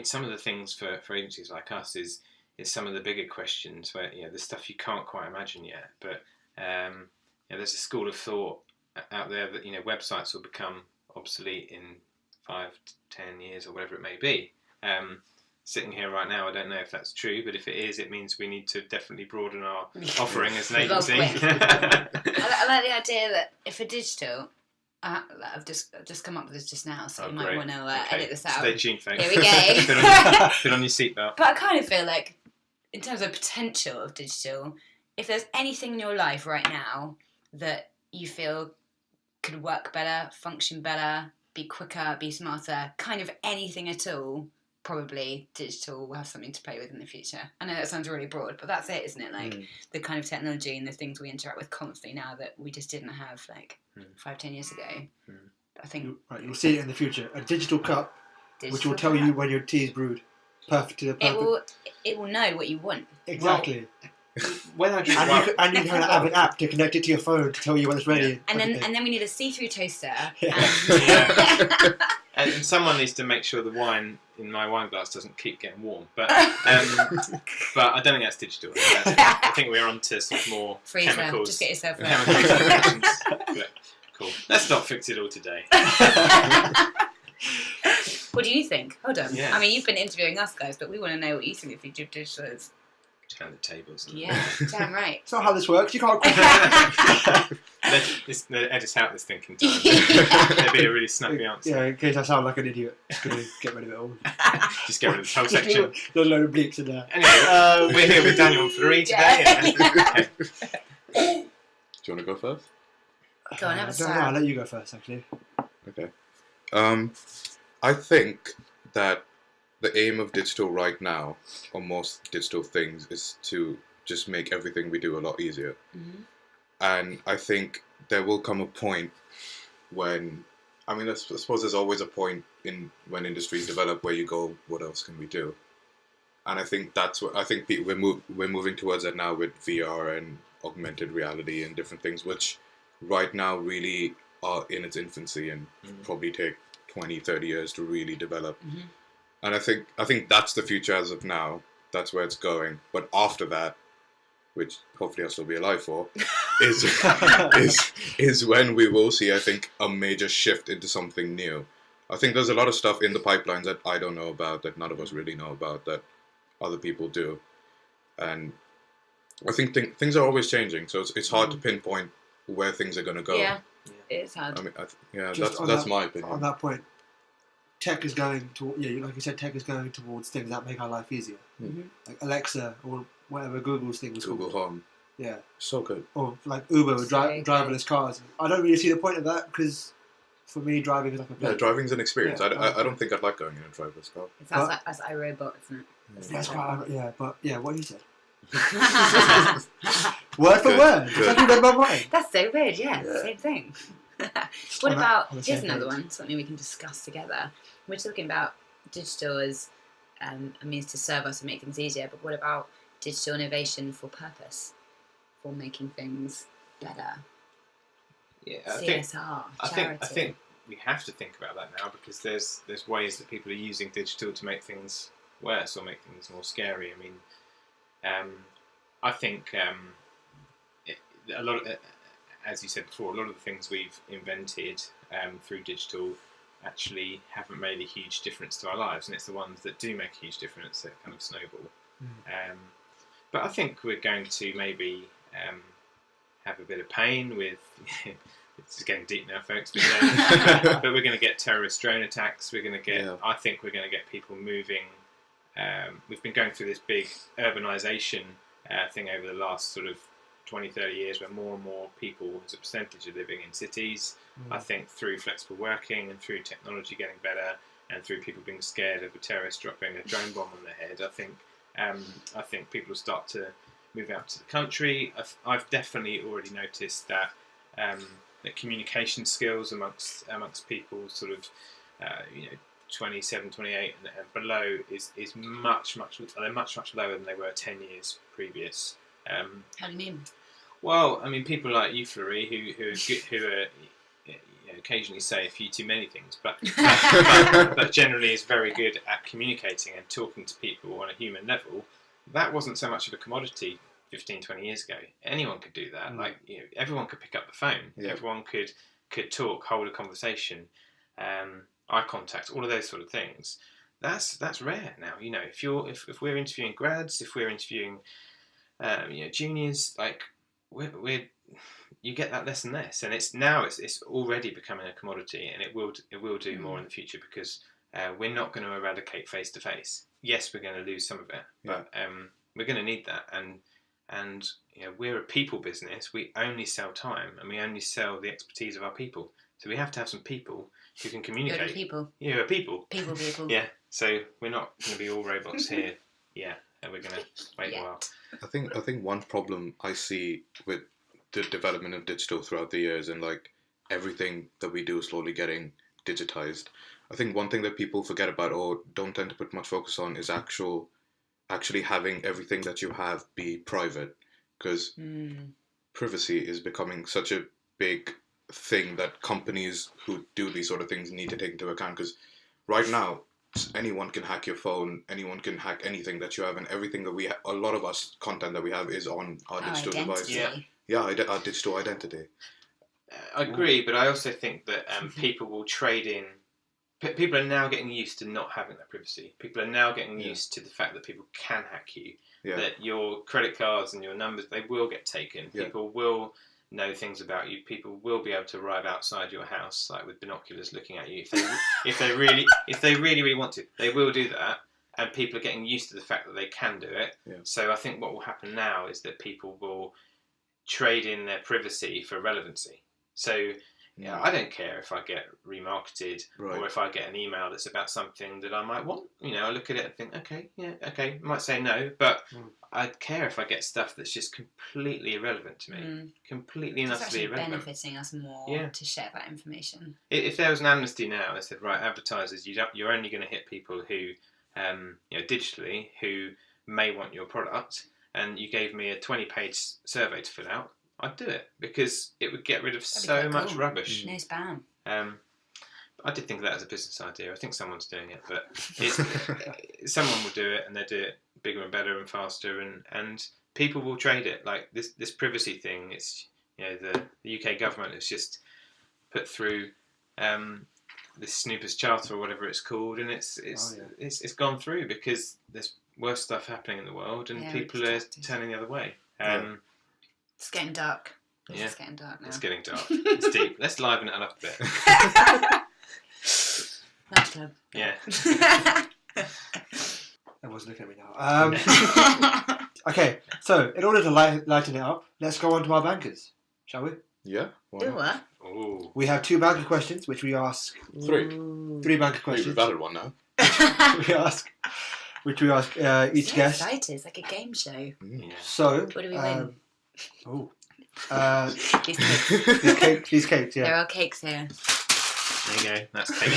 S4: some of the things for agencies like us is some of the bigger questions where the stuff you can't quite imagine yet, but there's a school of thought out there that websites will become obsolete in 5 to 10 years or whatever it may be. Sitting here right now, I don't know if that's true, but if it is, it means we need to definitely broaden our offering as an agency.
S3: I like the idea that if a digital, I've just come up with this just now, so you might want to edit this out.
S4: Stay tuned, folks.
S3: Here we go.
S4: Put on your seatbelt.
S3: But I kind of feel like, in terms of potential of digital, if there's anything in your life right now that you feel could work better, function better, be quicker, be smarter, kind of anything at all, probably digital will have something to play with in the future. I know that sounds really broad, but that's it, isn't it? Like the kind of technology and the things we interact with constantly now that we just didn't have 5-10 years ago. I think
S1: you'll see it in the future. A digital cup, which will tell you when your tea is brewed. Perfect to the perfect.
S3: It will know what you want.
S1: Exactly.
S4: When I drink
S1: and you can have an app to connect it to your phone to tell you when it's ready.
S3: And then we need a see-through toaster.
S4: And someone needs to make sure the wine in my wine glass doesn't keep getting warm. But I don't think that's digital. I think we're on to sort of more
S3: Freezer.
S4: chemicals.
S3: Just get yourself
S4: Chemicals. Cool. Let's not fix it all today.
S3: What do you think? Hold on.
S4: Yeah.
S3: I mean, you've been interviewing us guys, but we want to know what you think the future of digital is.
S4: Turn the tables.
S3: Yeah, damn right.
S1: It's not how this works. You can't.
S4: Let's edit out this thinking time. There'd be a really snappy answer.
S1: Yeah, in case I sound like an idiot. Just gonna get rid of it all.
S4: Just get rid of this whole section.
S1: There's a load of bleeps in there.
S4: Anyway, we're here with Daniel and Fleurie today.
S3: Yeah.
S2: Do you want to go first?
S3: Go on, have a
S1: No,
S3: start.
S1: I'll let you go first, actually.
S2: Okay. I think that the aim of digital right now, or most digital things, is to just make everything we do a lot easier. And I think there will come a point when, I suppose there's always a point when industries develop where you go, what else can we do? And I think that's what we're moving towards that now with VR and augmented reality and different things, which right now really are in its infancy and probably take 20, 30 years to really develop. And I think that's the future as of now. That's where it's going. But after that, which hopefully I'll still be alive for, is when we will see, I think, a major shift into something new. I think there's a lot of stuff in the pipelines that I don't know about, that none of us really know about, that other people do. And I think things are always changing, so it's hard to pinpoint where things are going to go.
S3: Yeah, it's hard.
S2: I mean, that's my opinion.
S1: On that point, tech is going to, like you said, tech is going towards things that make our life easier. Like Alexa or whatever Google's thing was
S2: Google
S1: called.
S2: Home.
S1: Yeah.
S2: So good.
S1: Or like Uber with driverless cars. I don't really see the point of that because for me, driving is like a
S2: Yeah, driving's an experience.
S1: Yeah,
S2: I don't think I'd like going in a driverless car.
S3: That's iRobot, isn't it?
S1: That's quite, what you said. Word for word. It's like you read my mind.
S3: That's so weird, yeah. Same thing. What
S1: On
S3: about,
S1: the
S3: here's
S1: same
S3: another
S1: page.
S3: one, something we can discuss together. We're talking about digital as a means to serve us and make things easier, but what about digital innovation for purpose, for making things better?
S4: Yeah,
S3: CSR, charity.
S4: I think we have to think about that now because there's ways that people are using digital to make things worse or make things more scary. I mean, I think a lot of, as you said before, a lot of the things we've invented through digital actually haven't made a huge difference to our lives, and it's the ones that do make a huge difference that kind of snowball. But I think we're going to maybe have a bit of pain with. It's getting deep now, folks. But we're going to get terrorist drone attacks. We're going to get. I think we're going to get people moving. We've been going through this big urbanisation thing over the last sort of 20, 30 years where more and more people as a percentage are living in cities. I think through flexible working and through technology getting better and through people being scared of a terrorist dropping a drone bomb on their head, I think people will start to move out to the country. I've definitely already noticed that that communication skills amongst people sort of 27, 28 and below is much lower than they were 10 years previous.
S3: How do you mean?
S4: Well, I mean, people like you, Fleurie, who are occasionally say a few too many things, but generally is very good at communicating and talking to people on a human level. That wasn't so much of a commodity 15, 20 years ago. Anyone could do that. Like everyone could pick up the phone.
S2: Yeah.
S4: Everyone could talk, hold a conversation. eye contact, all of those sort of things. That's rare now. If we're interviewing grads, if we're interviewing juniors, like we're you get that less and less, and it's already becoming a commodity, and it will do more in the future because we're not going to eradicate face to face. Yes, we're going to lose some of it, but we're going to need that, and we're a people business. We only sell time, and we only sell the expertise of our people. So we have to have some people who can communicate.
S3: You're people.
S4: People. Yeah. So we're not going to be all robots here. Yeah, and we're going to wait a while.
S2: I think one problem I see with the development of digital throughout the years, and like everything that we do is slowly getting digitized. I think one thing that people forget about or don't tend to put much focus on is actually having everything that you have be private, because privacy is becoming such a big thing that companies who do these sort of things need to take into account, because right now anyone can hack your phone, anyone can hack anything that you have, and everything that a lot of us content that we have is on our digital device. Our digital identity.
S4: I agree, but I also think that people will trade in. People are now getting used to not having that privacy. People are now getting used to the fact that people can hack you. That your credit cards and your numbers, they will get taken. People will know things about you. People will be able to arrive outside your house, like with binoculars, looking at you. If they really want to, they will do that. And people are getting used to the fact that they can do it. So I think what will happen now is that people will trade in their privacy for relevancy. So I don't care if I get remarketed or if I get an email that's about something that I might want. I look at it and think, okay, I might say no, but I'd care if I get stuff that's just completely irrelevant to me, completely and utterly irrelevant.
S3: It's benefiting us more to share that information.
S4: If there was an amnesty now, they said, right, advertisers, you're only going to hit people who, digitally, who may want your product, and you gave me a 20-page survey to fill out, I'd do it because it would get rid of so much rubbish.
S3: No spam.
S4: I did think of that as a business idea. I think someone's doing it, but someone will do it, and they'll do it bigger and better and faster, and people will trade it. Like this privacy thing, it's the UK government has just put through this Snoopers Charter or whatever it's called, and it's gone through because there's worse stuff happening in the world, and people are turning the other way.
S3: It's getting dark. It's getting dark now.
S4: It's getting dark. It's deep. Let's liven it up a bit.
S3: Nice club.
S4: Yeah.
S1: Everyone's looking at me now. Okay, so in order to lighten it up, let's go on to our bankers, shall we?
S2: Yeah.
S3: Do what?
S4: Ooh.
S1: We have 2 banker questions, which we ask.
S2: 3
S1: banker questions.
S2: We've added one now.
S1: which we ask each
S3: so
S1: guest.
S3: Excited. It's like a game show.
S4: Yeah.
S1: So,
S3: what do we win?
S1: These cakes, yeah.
S3: There are cakes here.
S4: There you go. That's cake.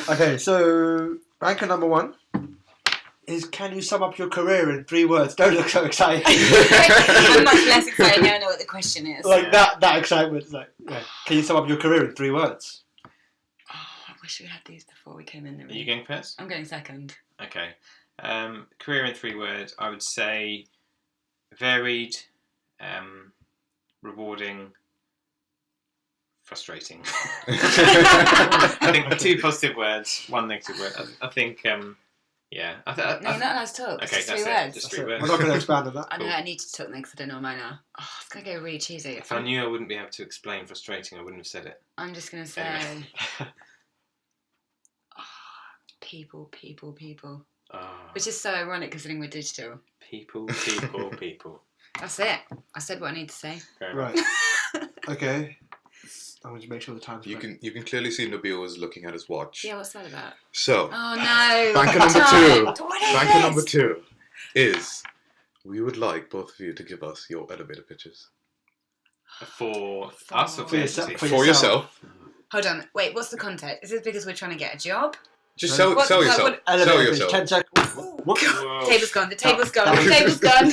S1: Okay, so banker number 1 is: can you sum up your career in 3 words? Don't look so excited.
S3: I'm much less excited now I know what the question is.
S1: Like that excitement. Is like, can you sum up your career in 3 words?
S3: Oh, I wish we had these before we came in.
S4: Are you going first?
S3: I'm going second.
S4: Okay. Career in 3 words, I would say varied, rewarding, frustrating. I think 2 positive words, 1 negative word. I think,
S3: no, you're not allowed to talk.
S4: Okay,
S3: it's
S4: that's
S3: 3
S4: it.
S3: words.
S4: Just 3 words.
S1: We're not going to expand on that.
S3: I know I need to talk next. I don't know mine now. Oh, it's going to go really cheesy.
S4: If I knew I wouldn't be able to explain frustrating, I wouldn't have said it.
S3: I'm just going to say...
S4: Anyway.
S3: People.
S4: Oh.
S3: Which is so ironic considering we're digital.
S4: People.
S3: That's it. I said what I need to say.
S1: Right. Okay. I want to make sure the time's
S2: You
S1: right.
S2: can clearly see Nabil was looking at his watch.
S3: Yeah, what's that about?
S2: So,
S3: Oh no!
S2: banker number 2.
S3: What is
S2: Banker number
S3: this?
S2: 2 is: we would like both of you to give us your elevator pitches.
S4: For us or
S1: For yourself.
S2: For yourself.
S3: Hold on. Wait, what's the context? Is it because we're trying to get a job?
S2: Just
S1: What-
S2: sell yourself.
S3: what-
S2: Sell
S1: Elevator pitch,
S2: yourself.
S1: 10 seconds. What?
S4: Whoa.
S3: Table's gone. The table's gone. The table's gone.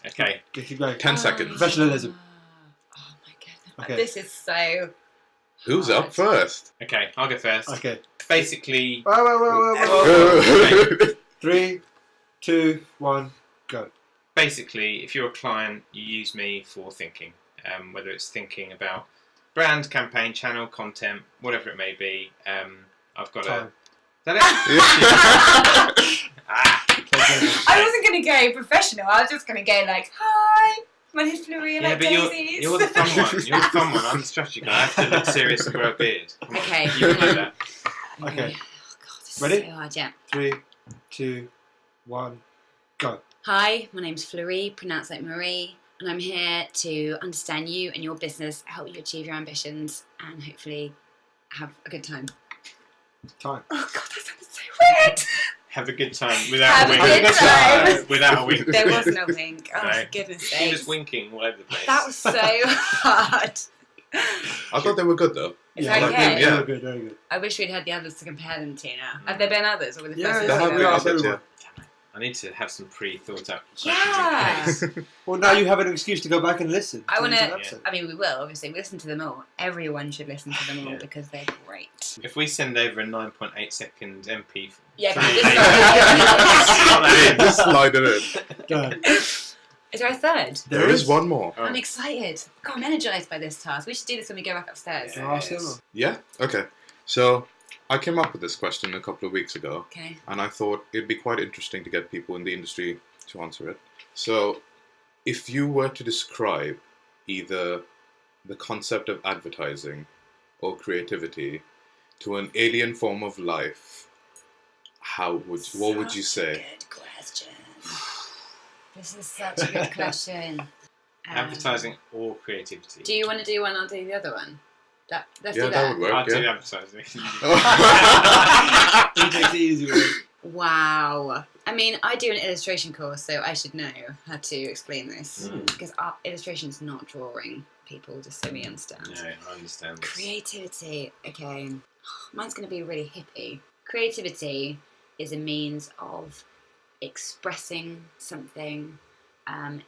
S4: Okay.
S1: Keep going.
S2: 10 seconds.
S1: Professionalism.
S3: Oh my goodness.
S1: Okay.
S3: This is so...
S2: Who's up first?
S4: Okay, I'll go first.
S1: Okay.
S4: Basically...
S1: Wait. 3, 2, 1, go.
S4: Basically, if you're a client, you use me for thinking. Whether it's thinking about brand, campaign, channel, content, whatever it may be. I've got
S1: Time.
S4: Is that it?
S3: I wasn't going to go professional. I was just going to go like, hi, my name's Fleurie. I
S4: Yeah,
S3: like
S4: but
S3: daisies.
S4: you're the fun one. You're the fun one. I'm the strategy guy. I have to look serious and grow a beard. Come on.
S3: Okay.
S4: You can do that.
S1: Okay.
S3: Oh, God, this
S1: Ready?
S3: is so hard, yeah.
S1: 3, 2, 1, go.
S3: Hi, my name's Fleurie, pronounced like Marie, and I'm here to understand you and your business, help you achieve your ambitions, and hopefully have a good time.
S1: Time.
S3: Oh God, that sounded so weird.
S4: Have a good time without
S3: Have
S4: a
S3: a
S4: wink.
S3: good time.
S4: Without a wink.
S3: There was no wink. Oh,
S4: No.
S3: for goodness
S4: She
S3: sake.
S4: was winking all over the place.
S3: That was so hard.
S2: I thought they were good though.
S3: Is
S1: Yeah,
S3: that
S2: like,
S3: okay?
S2: yeah.
S1: Very good, very good.
S3: I wish we'd had the others to compare them to now. Have there been others? Or were the
S1: Yeah,
S3: first
S2: There
S3: ones
S2: have
S3: we
S2: been
S3: were-
S2: others, yeah.
S4: I need to have some pre-thought out questions
S3: Yeah.
S4: in place.
S1: Well, now you have an excuse to go back and listen.
S3: I
S1: to
S3: want
S1: the
S3: to.
S1: episode.
S3: I mean, we will obviously. We listen to them all. Everyone should listen to them all
S4: Yeah.
S3: because they're great.
S4: If we send over a 9.8 second MP,
S3: Yeah,
S4: Three.
S3: can we just
S4: Slot that in.
S2: Just slide it in.
S1: Go.
S3: Is there a third?
S2: There is one more.
S4: Oh.
S3: I'm excited. God, I'm energized by this task. We should do this when we go back upstairs.
S4: Yeah.
S1: Can I ask them?
S2: Yeah? Okay. So, I came up with this question a couple of weeks ago,
S3: Okay.
S2: and I thought it'd be quite interesting to get people in the industry to answer it. So, if you were to describe either the concept of advertising or creativity to an alien form of life, what would you
S3: Such a
S2: say?
S3: good question. This is such a good question.
S4: advertising or creativity.
S3: Do you want to do one? I'll do the other one. Let's
S2: Yeah,
S3: do
S2: that would work.
S4: I'll do
S2: Yeah.
S4: advertising.
S1: He takes the easy way.
S3: Wow. I mean, I do an illustration course, so I should know how to explain this. Because illustration is not drawing people, just so we understand.
S4: No, I understand this.
S3: Creativity. Okay. Mine's going to be really hippie. Creativity is a means of expressing something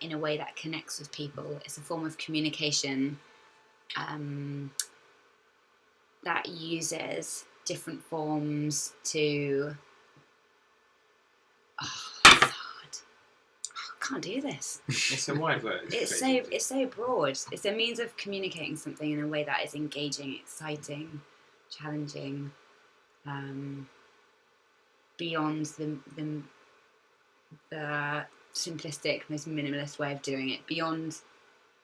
S3: in a way that connects with people. It's a form of communication that uses different forms to... Oh, it's hard. I can't do this.
S4: It's a wide word.
S3: It's so broad. It's a means of communicating something in a way that is engaging, exciting, challenging, beyond the simplistic, most minimalist way of doing it. Beyond,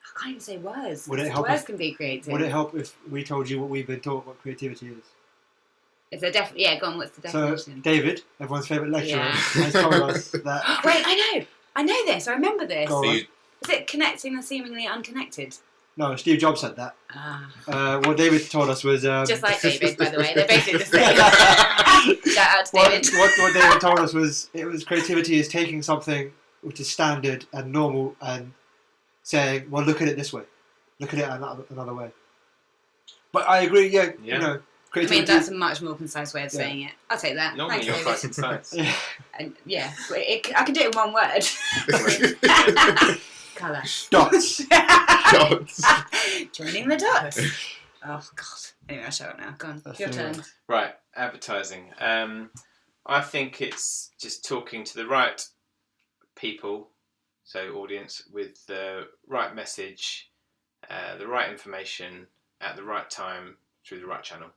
S3: I can't even say words.
S1: Would it help
S3: Words
S1: if-
S3: can be creative.
S1: Would it help if we told you what we've been taught what creativity is?
S3: Is there yeah, go on. What's the
S1: So,
S3: definition?
S1: David, everyone's favourite lecturer,
S3: Yeah.
S1: has told us that.
S3: Wait, I know this. I remember this.
S1: Go on.
S2: So you-
S3: Is it connecting the seemingly unconnected?
S1: No, Steve Jobs said that.
S3: Ah.
S1: What David told us was.
S3: Just like David, by the way. They're basically the same. Shout out to David.
S1: What David told us was creativity is taking something which is standard and normal and saying, well, look at it this way, look at it another way. But I agree, yeah.
S4: Yeah.
S1: You know,
S3: I
S1: creativity.
S3: mean, that's a much more concise way of
S1: Yeah.
S3: saying it. I'll take that.
S4: Normally you're
S3: Thanks,
S4: quite
S3: David.
S4: concise.
S1: Yeah.
S3: And yeah, I can do it in one word. Colour.
S1: Dots.
S2: Dots.
S3: Joining the dots. Oh, God. Anyway, I'll shut up now. Go on.
S1: That's
S3: Your
S1: the
S3: turn.
S1: one.
S4: Right, advertising. I think it's just talking to the right people, so audience, with the right message, the right information at the right time through the right channel.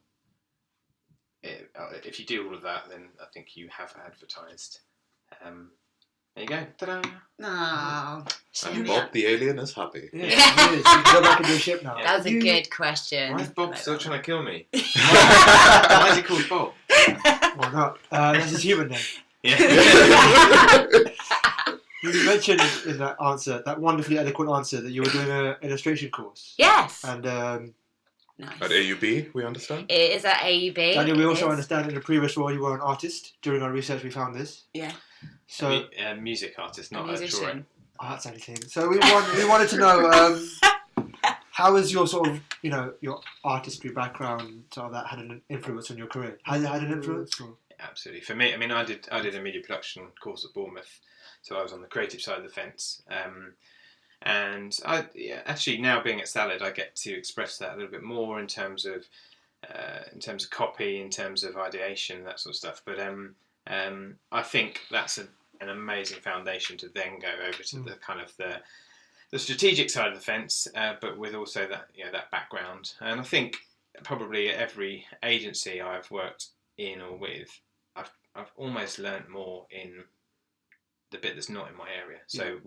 S4: If you do all of that, then I think you have advertised. There you go. Ta-da!
S3: Oh,
S2: And Bob the alien is happy.
S1: Yeah, it is. You can go back into a ship now.
S3: that was a good question.
S4: Why is Bob
S3: Like
S4: still
S3: that.
S4: trying to kill me? Why is he called Bob?
S1: Why not? That's his human name.
S4: Yeah.
S1: You mentioned in that answer, that wonderfully eloquent answer, that you were doing an illustration course.
S3: Yes.
S1: And
S3: Nice.
S2: At AUB, we understand?
S3: It is at AUB.
S1: Daniel, we
S3: It
S1: also
S3: is.
S1: understand in a previous role you were an artist. During our research, we found this.
S3: Yeah.
S1: So,
S4: Music artist,
S3: A
S4: not a
S3: musician.
S4: drawing.
S1: oh, that's anything. So we wanted to know how has your sort of your artistry background sort of that had an influence on your career? Has it had an influence? Or?
S4: Absolutely. For me, I mean, I did a media production course at Bournemouth, so I was on the creative side of the fence. And actually now being at Salad, I get to express that a little bit more in terms of copy, in terms of ideation, that sort of stuff. But I think that's an amazing foundation to then go over to the kind of the strategic side of the fence, but with also that that background. And I think probably at every agency I've worked in or with, I've almost learnt more in the bit that's not in my area. So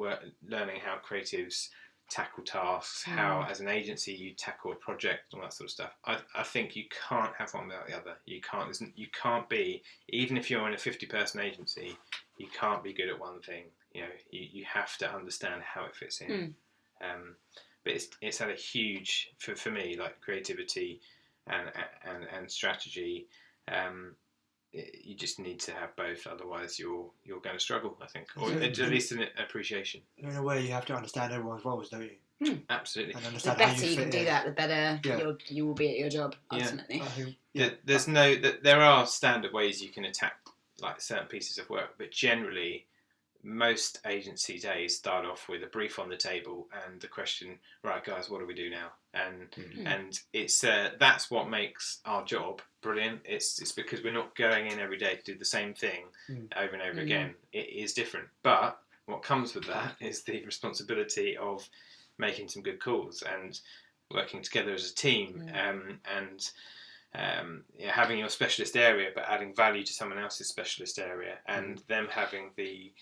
S4: learning how creatives tackle tasks, how as an agency you tackle a project, all that sort of stuff. I think you can't have one without the other. You can't be, even if you're in a 50-person agency, you can't be good at one thing. You have to understand how it fits in. But it's had a huge, for me, like creativity and strategy. You just need to have both, otherwise you're going to struggle, I think, or at least an appreciation.
S1: In a way, you have to understand everyone's roles, don't you?
S4: Absolutely.
S1: And
S3: The
S1: understand
S3: better
S1: how
S3: you can do that, the better
S1: Yeah.
S3: you will be at your job, ultimately.
S4: There are standard ways you can attack like certain pieces of work, but generally most agency days start off with a brief on the table and the question, right guys, what do we do now? And it's that's what makes our job brilliant. It's because we're not going in every day to do the same thing over and over again. It is different, but what comes with that is the responsibility of making some good calls and working together as a team, and having your specialist area but adding value to someone else's specialist area, and them having the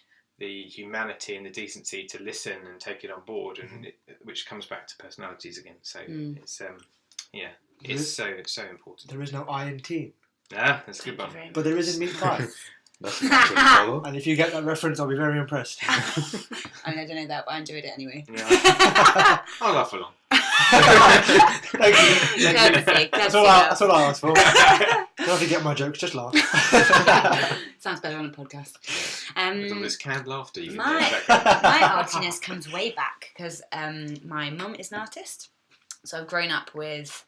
S4: humanity and the decency to listen and take it on board, and which comes back to personalities again. So it's so important.
S1: There is no I in team.
S4: That's a good one.
S1: But there is in Meet 5.
S2: That's a good follow.
S1: And if you get that reference, I'll be very impressed.
S3: I mean, I don't know that, but I enjoyed it anyway.
S4: Yeah. I'll laugh along.
S1: Thank you. That's all I asked for. Don't have to get my jokes, just laugh.
S3: Sounds better on a podcast.
S4: With all this canned laughter you can
S3: My
S4: hear in the background.
S3: artiness comes way back because my mum is an artist, so I've grown up with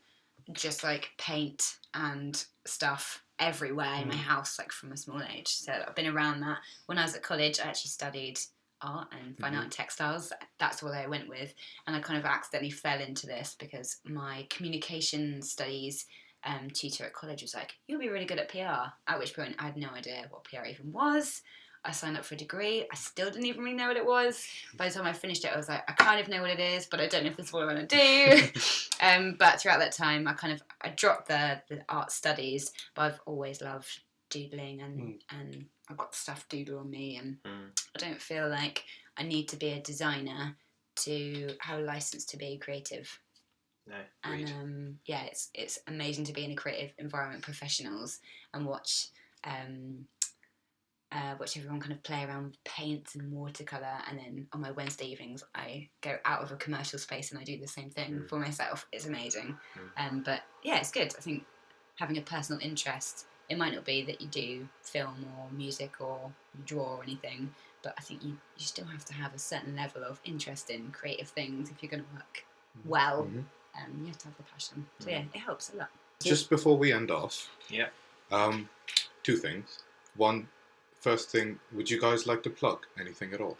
S3: just like paint and stuff everywhere in my house, like from a small age. So I've been around that. When I was at college, I actually studied art and fine art and textiles. That's what I went with, and I kind of accidentally fell into this because my communication studies tutor at college was like, you'll be really good at PR, at which point I had no idea what PR even was. I signed up for a degree. I still didn't even really know what it was. By the time I finished it, I was like, I kind of know what it is, but I don't know if this is what I want to do. But throughout that time, I dropped the art studies, but I've always loved doodling, and I've got stuff doodle on me, and I don't feel like I need to be a designer to have a license to be creative.
S4: No,
S3: and it's amazing to be in a creative environment, professionals, and watch everyone kind of play around with paints and watercolour, and then on my Wednesday evenings I go out of a commercial space and I do the same thing for myself. It's amazing. But yeah, it's good. I think having a personal interest, it might not be that you do film or music or draw or anything, but I think you still have to have a certain level of interest in creative things if you're going to work well. You have to have the passion. So yeah, it helps a lot.
S2: Just before we end off,
S4: Yeah.
S2: Two things. One, first thing, would you guys like to plug anything at all?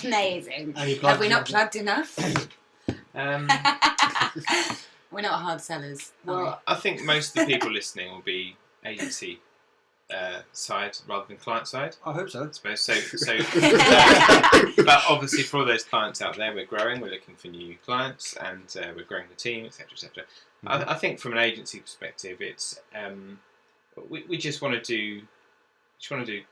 S3: Amazing. Have we not plugged enough? We're not hard sellers.
S4: Well, I think most of the people listening will be agency side rather than client side.
S1: I hope so.
S4: I suppose. So but obviously for all those clients out there, we're growing. We're looking for new clients, and we're growing the team, etc., etc. I think from an agency perspective, it's we just want to do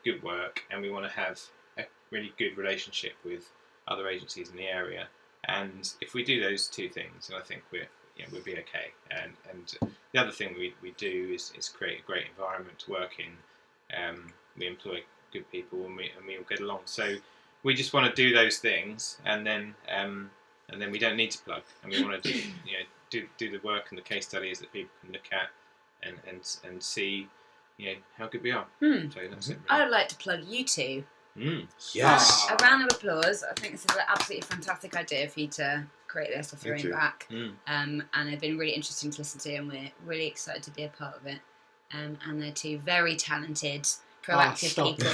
S4: good work, and we want to have a really good relationship with other agencies in the area. And if we do those two things, then I think we'll be okay. And the other thing we do is create a great environment to work in. We employ good people, and we all get along. So we just want to do those things, and then we don't need to plug, and we want to do the work and the case studies that people can look at and see how good we are. So that's it.
S3: I would like to plug you two.
S2: Yes.
S3: A round of applause. I think this is an absolutely fantastic idea for you to create this off your own back. And they've been really interesting to listen to, and we're really excited to be a part of it. And they're two very talented, proactive people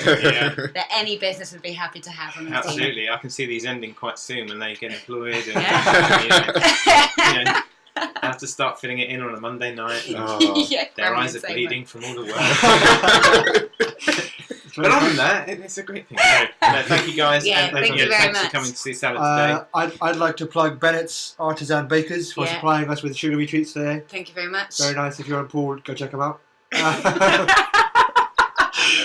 S3: that any business would be happy to have on the team.
S4: Absolutely. I can see these ending quite soon when they get employed. And, have to start filling it in on a Monday night. Their eyes are bleeding from all the work. But other than that, it's a great thing. So, thank you guys.
S3: Yeah,
S4: and
S3: thank you very
S4: thanks
S3: much
S4: for coming to see Salad today.
S1: I'd like to plug Bennett's Artisan Bakers for supplying us with sugary treats today.
S3: Thank you very much.
S1: Very nice. If you're on Poole, go check them out.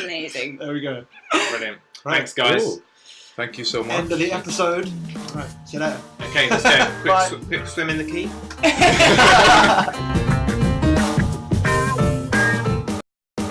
S3: Amazing.
S1: There we go.
S4: Brilliant.
S1: Right.
S4: Thanks, guys.
S2: Cool. Thank you so much.
S1: End of the episode. Right, see you later.
S4: Okay, let's go. Quick swim in the key.